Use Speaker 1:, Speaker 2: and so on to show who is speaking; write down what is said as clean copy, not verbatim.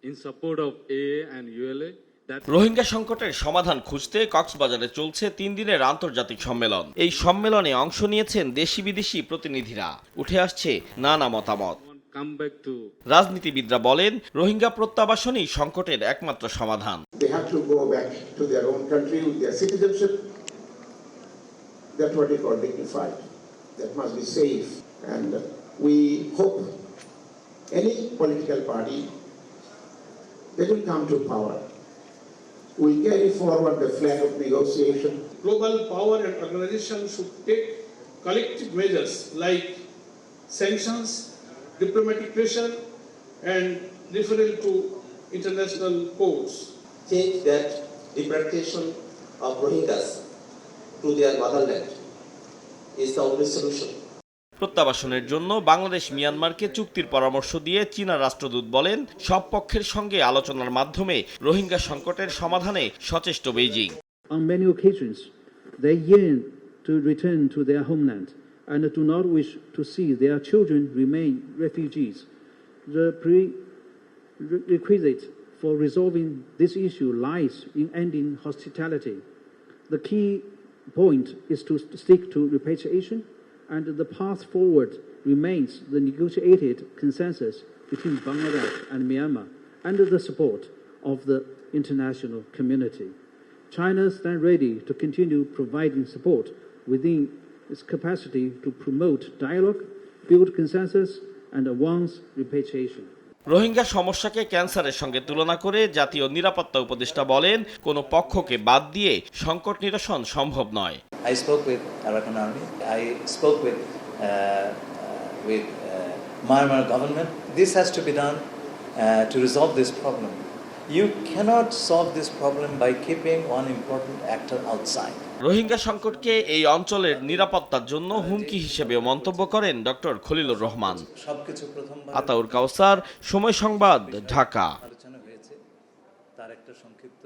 Speaker 1: in support of AA and ULA.
Speaker 2: Rohingya সংকটের সমাধান খুঁজতে কক্সবাজারে চলছে 3 দিনের আন্তর্জাতিক সম্মেলন। এই সম্মেলনে অংশ নিয়েছেন দেশি বিদেশি প্রতিনিধিরা। উঠে আসছে নানা মতামত। রাজনীতিবিদরা বলেন, রোহিঙ্গা প্রত্যাবাসনই সংকটের একমাত্র সমাধান।
Speaker 3: They have to go back to their own country with their citizenship. That's what we call dignified. That must be safe. And we hope any political party that will come to power will carry forward the flag of negotiation.
Speaker 4: Global power and organizations should take collective measures like sanctions, diplomatic pressure, and referral to international courts.
Speaker 5: Change that deportation of Rohingyas to their motherland is the only solution.
Speaker 2: প্রত্যাবাসনের জন্য বাংলাদেশ মিয়ানমারকে চুক্তির পরামর্শ দিয়ে চীনা রাষ্ট্রদূত বলেন, সব পক্ষের সঙ্গে আলোচনার মাধ্যমে রোহিঙ্গা সংকটের সমাধানে সচেষ্ট Beijing.
Speaker 6: On many occasions, they yearn to return to their homeland and do not wish to see their children remain refugees. The prerequisite for resolving this issue lies in ending hostility. The key point is to stick to repatriation, and the path forward remains the negotiated consensus between Bangladesh and Myanmar under the support of the international community. China stands ready to continue providing support within its capacity to promote dialogue, build consensus, and advance repatriation.
Speaker 2: Rohingya সমস্যাকে ক্যান্সারের সঙ্গে তুলনা করে জাতীয় নিরাপত্তা উপদেষ্টা বলেন, কোনো পক্ষকে বাদ দিয়ে সংকট নিরসন সম্ভব নয়।
Speaker 7: I spoke with Arakan Army. I spoke with Myanmar government. This has to be done to resolve this problem. You cannot solve this problem by keeping one important actor outside.
Speaker 2: Rohingya সংকটকে এই অঞ্চলের নিরাপত্তার জন্য হুমকি হিসেবেও মন্তব্য করেন ডক্টর খলিলুর রহমান। আতাউর কাউসার, সময় সংবাদ, ঢাকা।
Speaker 7: আলোচনা হয়েছে তার একটা সংক্ষিপ্ত